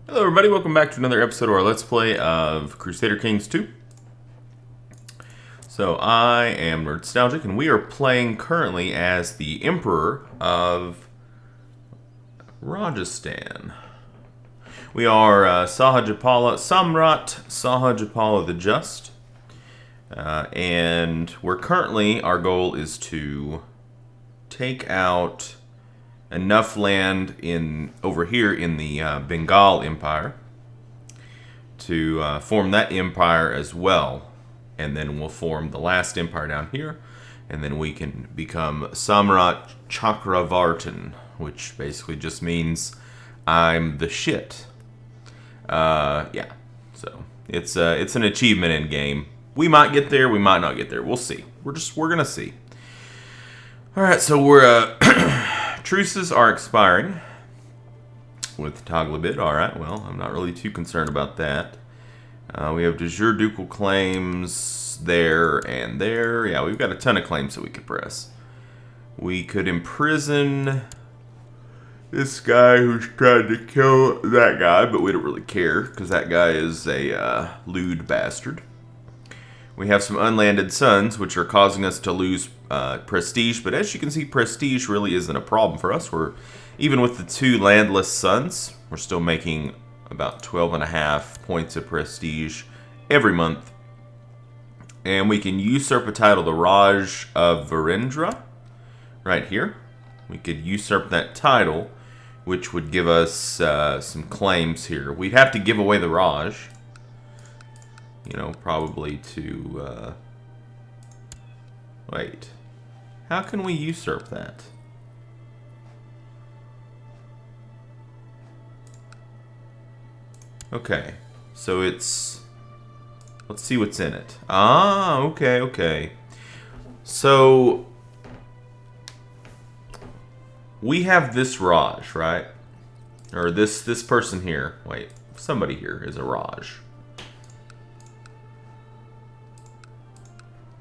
Hello everybody, welcome back to another episode of our Let's Play of Crusader Kings 2. So I am Nerdstalgic and we are playing currently as the Emperor of Rajasthan. We are Sahajapala, Samrat Sahajapala the Just. And we're currently, our goal is to take out enough land over here in the Bengal Empire to form that empire as well, and then we'll form the last empire down here, and then we can become Samrat Chakravartin, which basically just means I'm the shit. Yeah, so it's an achievement in game. We might get there, we might not get there. We'll see. We're gonna see. All right, so we're truces are expiring with Toglabit. Alright, well, I'm not really too concerned about that. We have de jure ducal claims there and there. Yeah, we've got a ton of claims that we could press. We could imprison this guy who's trying to kill that guy, but we don't really care because that guy is a lewd bastard. We have some unlanded sons, which are causing us to lose prestige. But as you can see, prestige really isn't a problem for us. Even with the 2 landless sons, we're still making about 12.5 points of prestige every month. And we can usurp a title, the Raj of Virendra, right here. We could usurp that title, which would give us some claims here. We'd have to give away the Raj. You know, probably to, wait. How can we usurp that? Okay, so it's, let's see what's in it. Ah, okay. So, we have this Raj, right? Or this person here. Wait, somebody here is a Raj.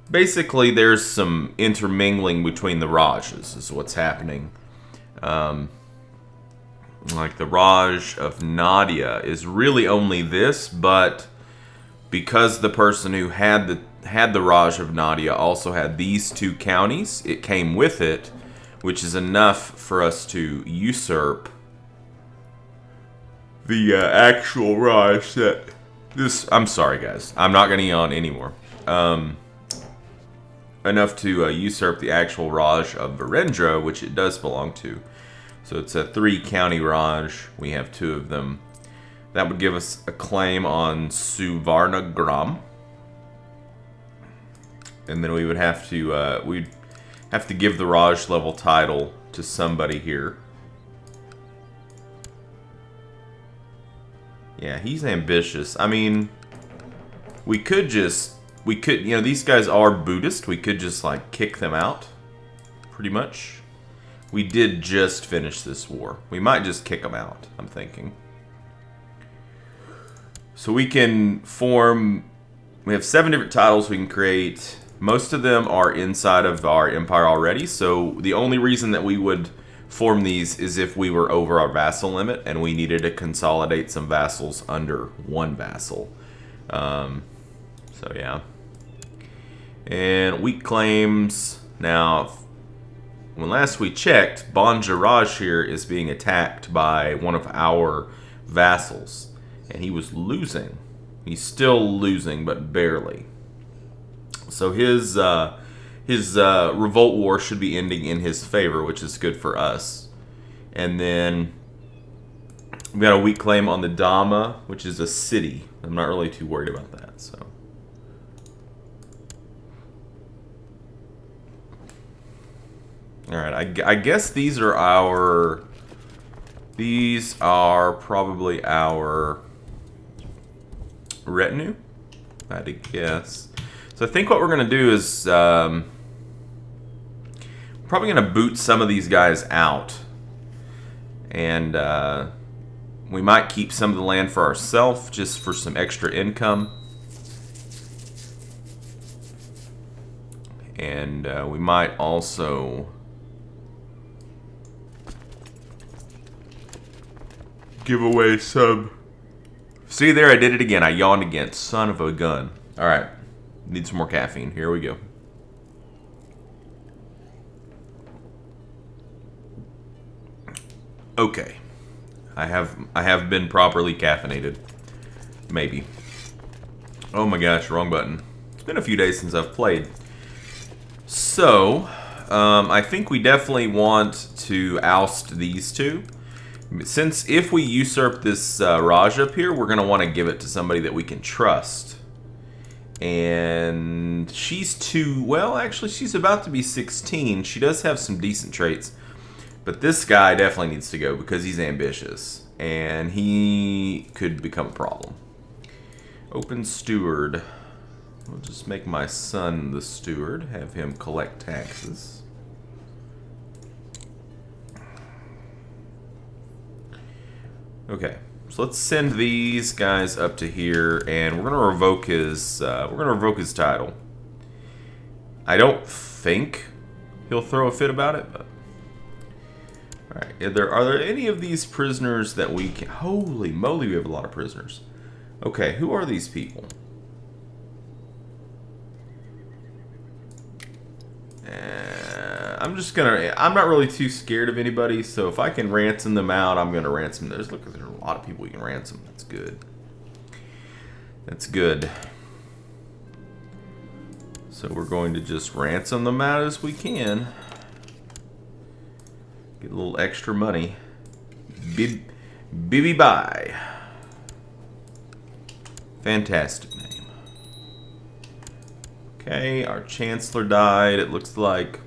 Basically, there's some intermingling between the Rajas is what's happening. Like the Raj of Nadia is really only this, but because the person who had the Raj of Nadia also had these 2 counties, it came with it, which is enough for us to usurp the actual Raj that this. I'm sorry, guys. I'm not going to yawn anymore. Enough to usurp the actual Raj of Virendra, which it does belong to. So it's a 3-county Raj. We have 2 of them. That would give us a claim on Suvarnagram. And then we would have to we'd have to give the Raj level title to somebody here. Yeah, he's ambitious. I mean, we could, you know, these guys are Buddhist. We could just, like, kick them out, pretty much. We did just finish this war. We might just kick them out, I'm thinking. So we can form, we have 7 different titles we can create. Most of them are inside of our empire already, so the only reason that we would form these is if we were over our vassal limit and we needed to consolidate some vassals under 1 vassal. So yeah. And weak claims. Now, when last we checked, Banjaraj here is being attacked by one of our vassals. And he was losing. He's still losing, but barely. So his revolt war should be ending in his favor, which is good for us. And then we got a weak claim on the Dhamma, which is a city. I'm not really too worried about that, so. Alright, I guess these are probably our retinue, I had to guess. So I think what we're going to do is, probably going to boot some of these guys out. And we might keep some of the land for ourselves, just for some extra income. And we might also give away some See there, I did it again. I yawned again. Son of a gun. All right. Need some more caffeine. Here we go. Okay. I have been properly caffeinated. Maybe. Oh my gosh, wrong button. It's been a few days since I've played. So, I think we definitely want to oust these two. Since if we usurp this Raj up here, we're going to want to give it to somebody that we can trust. And she's too... Well, actually, she's about to be 16. She does have some decent traits. But this guy definitely needs to go because he's ambitious. And he could become a problem. Open steward. We'll just make my son the steward. Have him collect taxes. Okay, so let's send these guys up to here, and we're gonna revoke his title. I don't think he'll throw a fit about it, but all right. Are there any of these prisoners that we can? Holy moly, we have a lot of prisoners. Okay, who are these people? I'm not really too scared of anybody, so if I can ransom them out, I'm gonna ransom them. Look, there are a lot of people you can ransom. That's good. That's good. So we're going to just ransom them out as we can. Get a little extra money. Bibby bye. Fantastic name. Okay, our chancellor died, it looks like.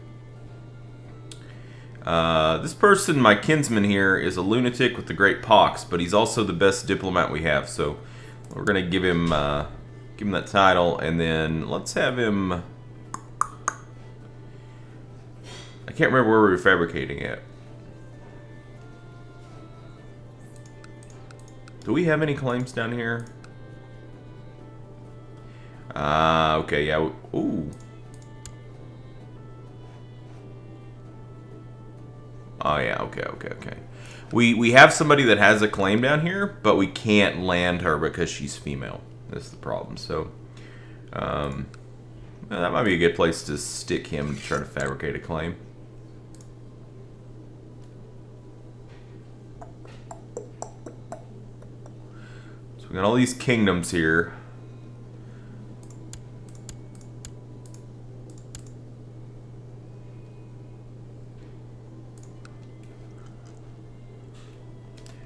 This person, my kinsman here, is a lunatic with the great pox, but he's also the best diplomat we have, so we're gonna give him that title, and then let's have him... I can't remember where we were fabricating at. Do we have any claims down here? Okay, yeah. Ooh. Oh, yeah, okay. We have somebody that has a claim down here, but we can't land her because she's female. That's the problem. So, that might be a good place to stick him to try to fabricate a claim. So we got all these kingdoms here.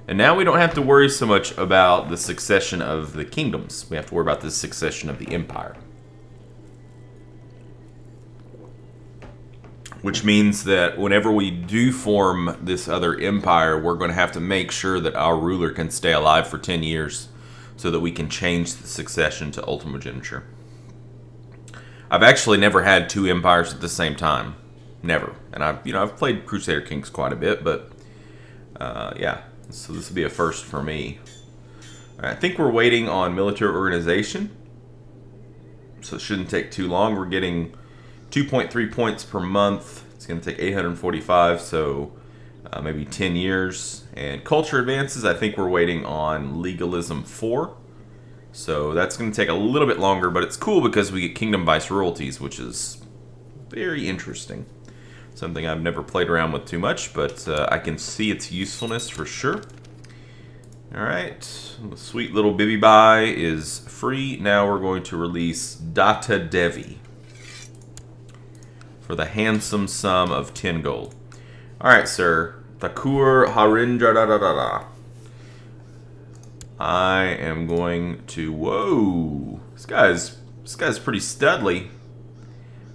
And now we don't have to worry so much about the succession of the kingdoms. We have to worry about the succession of the empire. Which means that whenever we do form this other empire, we're going to have to make sure that our ruler can stay alive for 10 years so that we can change the succession to ultimogeniture. I've actually never had two empires at the same time. Never. And I've played Crusader Kings quite a bit, but yeah. So this will be a first for me. I think we're waiting on military organization. So it shouldn't take too long. We're getting 2.3 points per month. It's going to take 845, so maybe 10 years. And culture advances, I think we're waiting on legalism 4. So that's going to take a little bit longer, but it's cool because we get kingdom vice royalties, which is very interesting. Something I've never played around with too much, but I can see its usefulness for sure. Alright, the sweet little Bibby Bai is free. Now we're going to release Datta Devi for the handsome sum of 10 gold. Alright, sir. Thakur Harindra. I am going to... Whoa! This guy's pretty studly.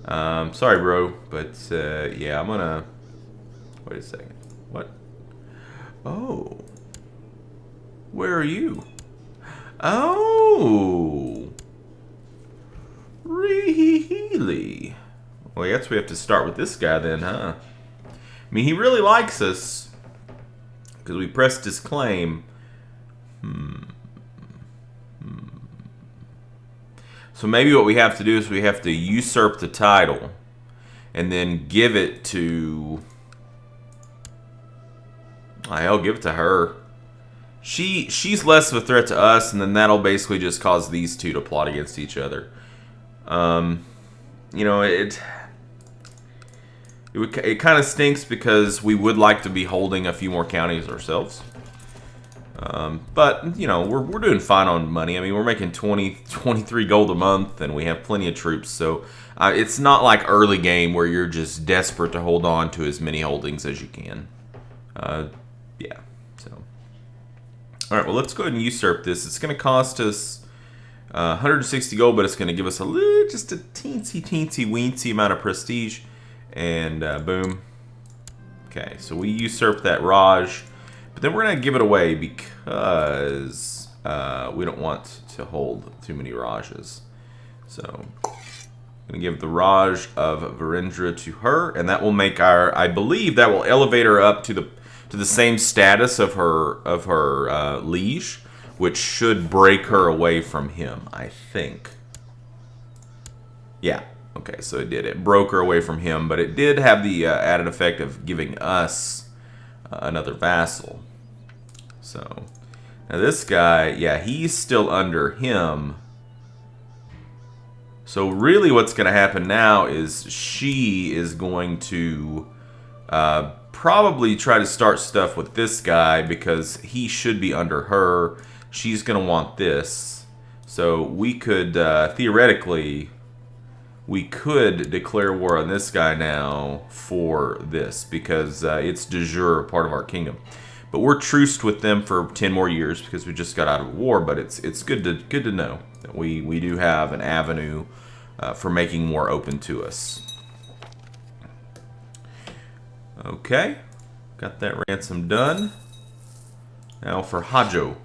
Sorry, bro, but yeah, I'm gonna... Wait a second. What? Oh. Where are you? Oh. Really? Well, I guess we have to start with this guy then, huh? I mean, he really likes us because we pressed his claim. So maybe what we have to do is we have to usurp the title and then give it to... I'll give it to her. she's less of a threat to us, and then that'll basically just cause these two to plot against each other. You know, it kind of stinks because we would like to be holding a few more counties ourselves. But, you know, we're doing fine on money. I mean, we're making 23 gold a month, and we have plenty of troops. So it's not like early game where you're just desperate to hold on to as many holdings as you can. Yeah, so. All right, well, let's go ahead and usurp this. It's going to cost us 160 gold, but it's going to give us just a teensy-weensy amount of prestige. And boom. Okay, so we usurp that Raj. But then we're going to give it away because we don't want to hold too many Rajas. So I'm going to give the Raj of Virendra to her. And that will make I believe that will elevate her up to the same status of her liege, which should break her away from him, I think. Yeah. Okay, so it did. It broke her away from him, but it did have the added effect of giving us another vassal. So now this guy, yeah, he's still under him. So really what's going to happen now is she is going to probably try to start stuff with this guy because he should be under her. She's going to want this. So we could, theoretically, we could declare war on this guy now for this because it's de jure part of our kingdom. But we're truced with them for 10 more years because we just got out of war. But it's good to know that we do have an avenue for making war open to us. Okay, got that ransom done. Now for Hajo.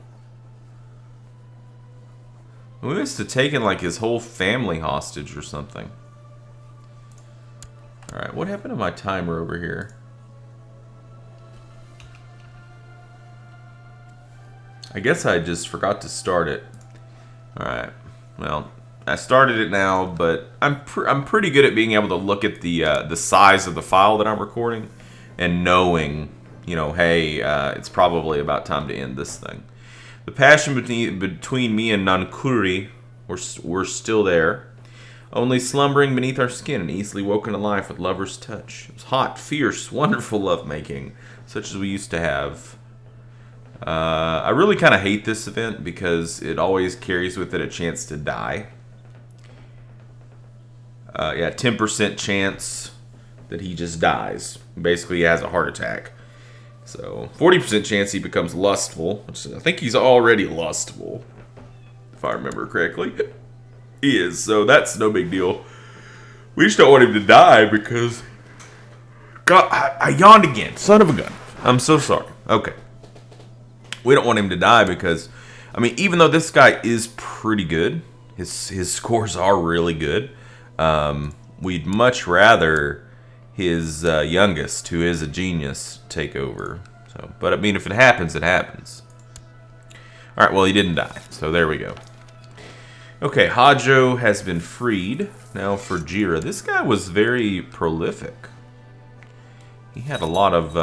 We must have taken like his whole family hostage or something. Alright, what happened to my timer over here? I guess I just forgot to start it. Alright, well, I started it now, but I'm pretty good at being able to look at the size of the file that I'm recording and knowing, you know, hey, it's probably about time to end this thing. The passion between me and Nankuri we're still there, only slumbering beneath our skin and easily woken to life with lover's touch. It was hot, fierce, wonderful lovemaking, such as we used to have. I really kind of hate this event because it always carries with it a chance to die. Yeah, 10% chance that he just dies. Basically, he has a heart attack. So, 40% chance he becomes lustful, which I think he's already lustful, if I remember correctly. He is, so that's no big deal. We just don't want him to die because... God, I yawned again. Son of a gun. I'm so sorry. Okay. We don't want him to die because, I mean, even though this guy is pretty good, his scores are really good, we'd much rather his youngest, who is a genius, take over. So, but I mean, if it happens, it happens. All right, well, he didn't die, so there we go. Okay, Hajo has been freed. Now for Jira. This guy was very prolific. He had a lot of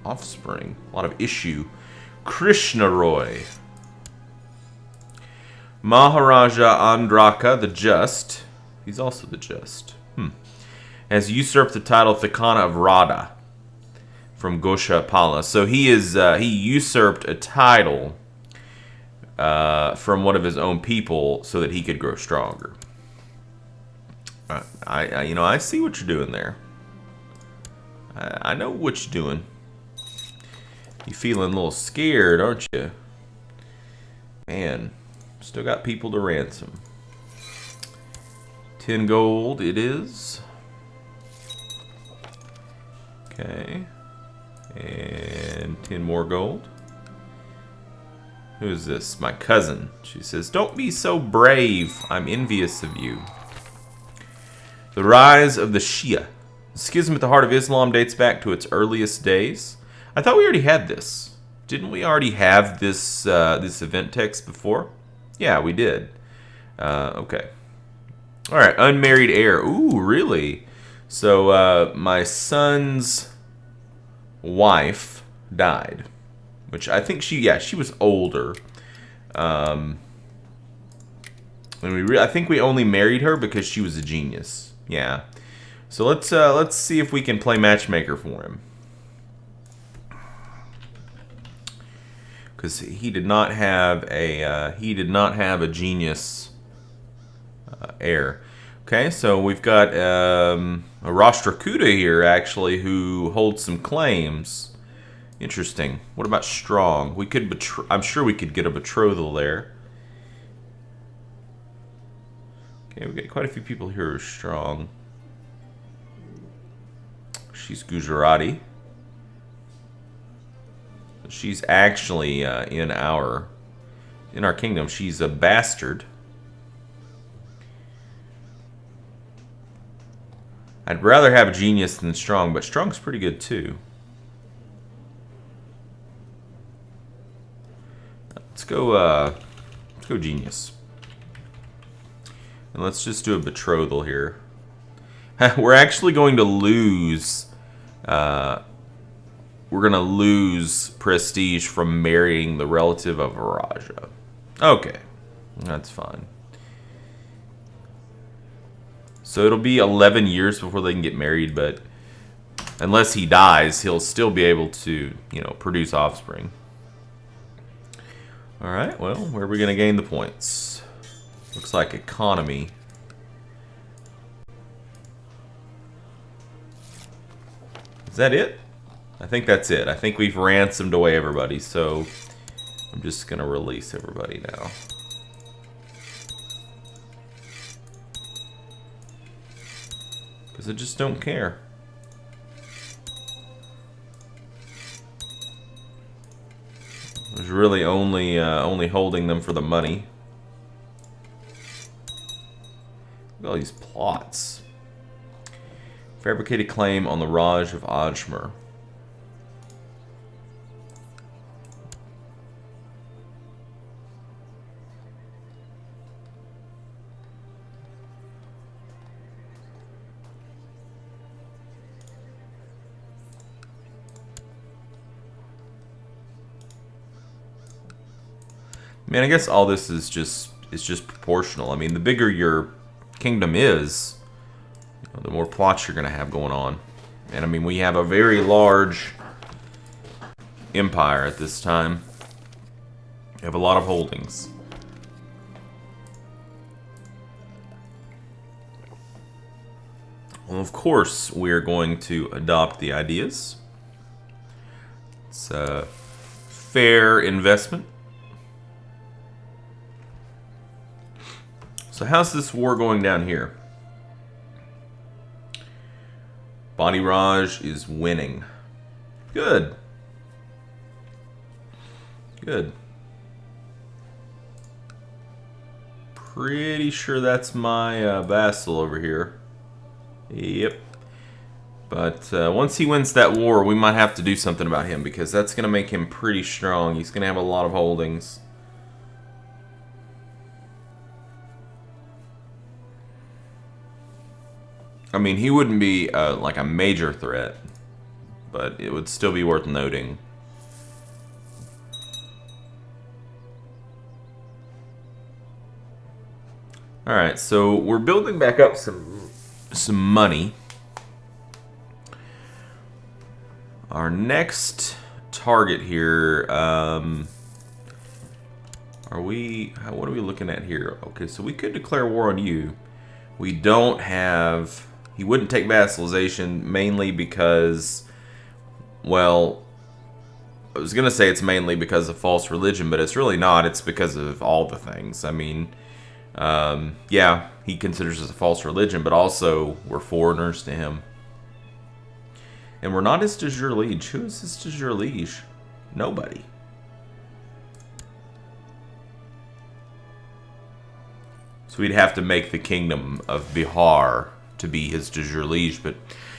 offspring, a lot of issue. Krishna Roy. Maharaja Andraka the Just. He's also the Just. Has usurped the title Thikana of Radha from Goshapala. So he usurped a title from one of his own people so that he could grow stronger. I see what you're doing there. I know what you're doing. You feeling a little scared, aren't you? Man, still got people to ransom. 10 gold it is. Okay. And 10 more gold. Who is this? My cousin. She says, "Don't be so brave. I'm envious of you." The rise of the Shia. The schism at the heart of Islam dates back to its earliest days. I thought we already had this. Didn't we already have this this event text before? Yeah, we did. Okay. All right, unmarried heir. Ooh, really? So my son's wife died. which I think she was older. And I think we only married her because she was a genius. Yeah. So let's see if we can play matchmaker for him. Because he did not have a genius heir. Okay, so we've got a Rashtrakuta here actually who holds some claims. Interesting. What about strong? We could I'm sure we could get a betrothal there. Okay, we got quite a few people here who are strong. She's Gujarati. She's actually in our kingdom. She's a bastard. I'd rather have a genius than strong, but strong's pretty good too. Let's go genius. And let's just do a betrothal here. We're actually going to lose prestige from marrying the relative of a Raja. Okay, that's fine. So it'll be 11 years before they can get married, but unless he dies, he'll still be able to, produce offspring. All right, well, where are we going to gain the points? Looks like economy. Is that it? I think that's it. I think we've ransomed away everybody, so I'm just going to release everybody now. Because I just don't care. I was really only holding them for the money. Look at all these plots. Fabricated claim on the Raj of Ajmer. Man, I guess all this is just proportional. I mean, the bigger your kingdom is, the more plots you're going to have going on. And I mean, we have a very large empire at this time. We have a lot of holdings. Well, of course, we're going to adopt the ideas. It's a fair investment. So how's this war going down here? Bani Raj is winning. Good. Good. Pretty sure that's my vassal over here. Yep. But once he wins that war, we might have to do something about him because that's going to make him pretty strong. He's going to have a lot of holdings. I mean, he wouldn't be like a major threat, but it would still be worth noting. All right, so we're building back up some money. Our next target here, what are we looking at here? Okay, so we could declare war on you. We don't have. He wouldn't take vassalization mainly because, well, I was going to say it's mainly because of false religion, but it's really not. It's because of all the things. I mean, yeah, he considers us a false religion, but also we're foreigners to him. And we're not his de jure liege. Who is his de jure liege? Nobody. So we'd have to make the kingdom of Bihar to be his de jure liege, but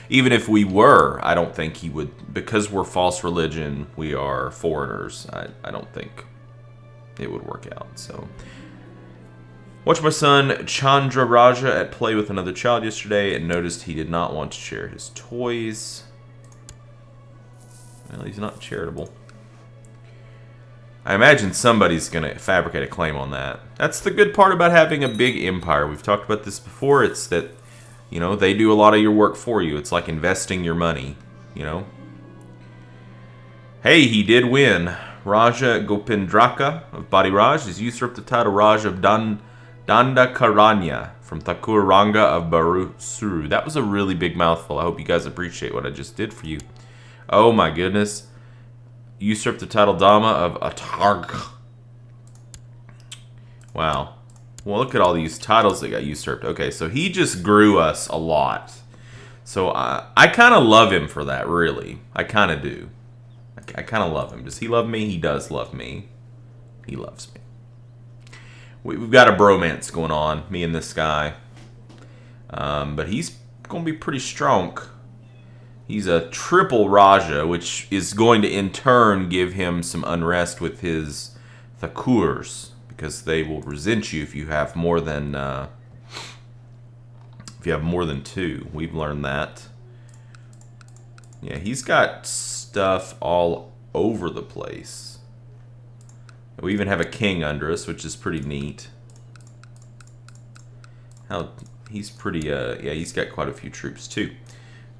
even if we were, I don't think he would, because we're false religion, we are foreigners, I don't think it would work out. So, watched my son Chandra Raja at play with another child yesterday and noticed he did not want to share his toys. Well, he's not charitable. I imagine somebody's going to fabricate a claim on that. That's the good part about having a big empire. We've talked about this before. It's that, you know, they do a lot of your work for you. It's like investing your money, you know. Hey, he did win. Raja Gopindraka of Badiraj has usurped the title Raja of Dandakaranya from Thakur Ranga of Barusuru. That was a really big mouthful. I hope you guys appreciate what I just did for you. Oh my goodness. Usurped the title Dama of Atarg. Wow. Well, look at all these titles that got usurped. Okay, so he just grew us a lot. So I kind of love him for that, really. I kind of do. I kind of love him. Does he love me? He does love me. He loves me. We've got a bromance going on, me and this guy. But he's going to be pretty strong. He's a triple Raja, which is going to in turn give him some unrest with his Thakurs, because they will resent you if you have more than two. We've learned that. Yeah, he's got stuff all over the place. We even have a king under us, which is pretty neat. He's pretty yeah, he's got quite a few troops too.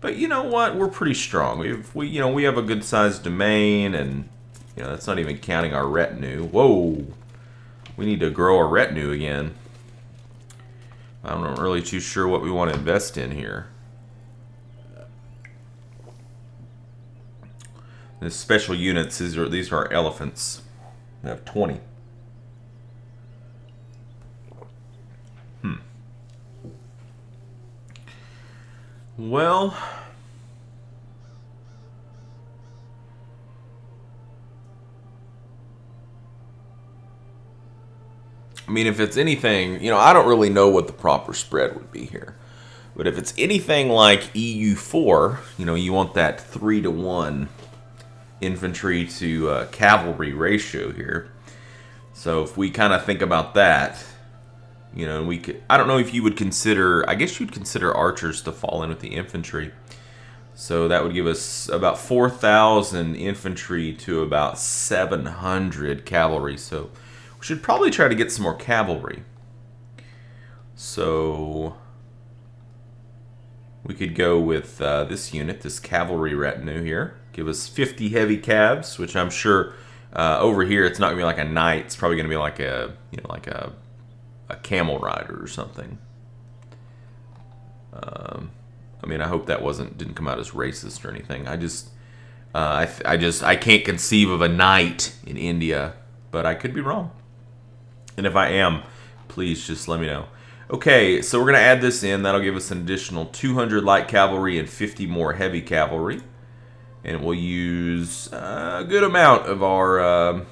But you know what? We're pretty strong. We have a good sized domain, and you know that's not even counting our retinue. Whoa, we need to grow our retinue again. I'm not really too sure what we want to invest in here. The special units. These are our elephants. We have 20. Well, I mean, if it's anything, you know, I don't really know what the proper spread would be here. But if it's anything like EU4, you know, you want that 3-to-1 infantry to cavalry ratio here. So if we kind of think about that, you know, we could, I don't know if you would consider, I guess you'd consider archers to fall in with the infantry. So that would give us about 4,000 infantry to about 700 cavalry. So we should probably try to get some more cavalry. So we could go with this unit, this cavalry retinue here. Give us 50 heavy cavs, which I'm sure over here it's not gonna be like a knight. It's probably gonna be like a, you know, like a camel rider or something. I mean, I hope that didn't come out as racist or anything. I can't conceive of a knight in India, but I could be wrong. And if I am, please just let me know. Okay, so we're gonna add this in. That'll give us an additional 200 light cavalry and 50 more heavy cavalry, and we'll use a good amount of our.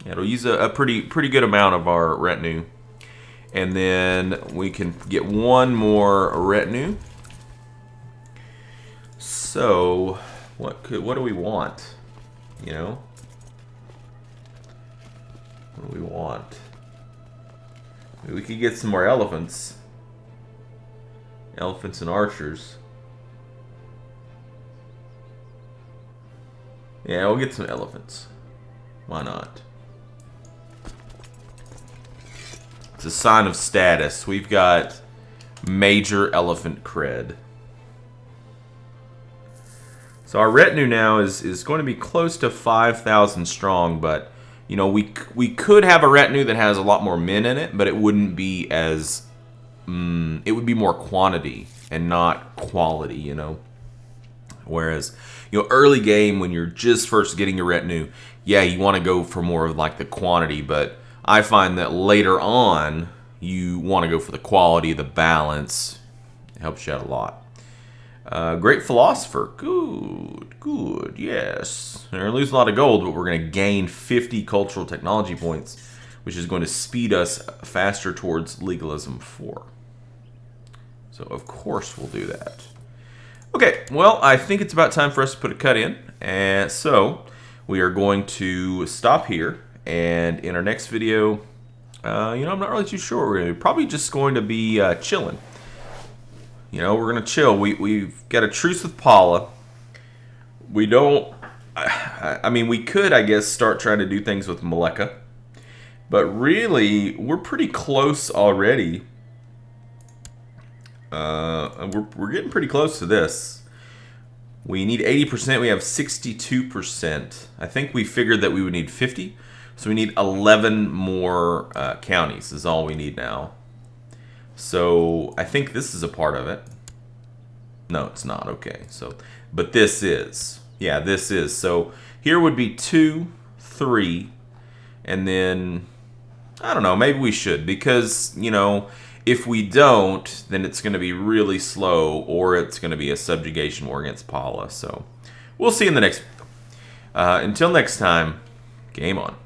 It'll use a pretty good amount of our retinue. And then we can get one more retinue. So, what do we want? You know? What do we want? We could get some more elephants. Elephants and archers. Yeah, we'll get some elephants. Why not? It's a sign of status. We've got major elephant cred. So our retinue now is going to be close to 5,000 strong, but you know, we could have a retinue that has a lot more men in it, but it wouldn't be as it would be more quantity and not quality, you know. Whereas, you know, early game when you're just first getting your retinue, yeah, you want to go for more of like the quantity, but I find that later on, you want to go for the quality, the balance. It helps you out a lot. Great philosopher. Good, yes. We're going to lose a lot of gold, but we're going to gain 50 cultural technology points, which is going to speed us faster towards legalism 4. So, of course, we'll do that. Okay, well, I think it's about time for us to put a cut in. And so, we are going to stop here. And in our next video, you know, I'm not really too sure. We're probably just going to be chilling. You know, we're going to chill. We've got a truce with Paula. We don't... I mean, we could, I guess, start trying to do things with Maleka. But really, we're pretty close already. We're getting pretty close to this. We need 80%. We have 62%. I think we figured that we would need 50. So we need 11 more counties is all we need now. So I think this is a part of it. No, it's not. Okay. So, but this is. Yeah, this is. So here would be 2, 3, and then I don't know. Maybe we should, because if we don't, then it's going to be really slow, or it's going to be a subjugation war against Paula. So we'll see in the next. Until next time, game on.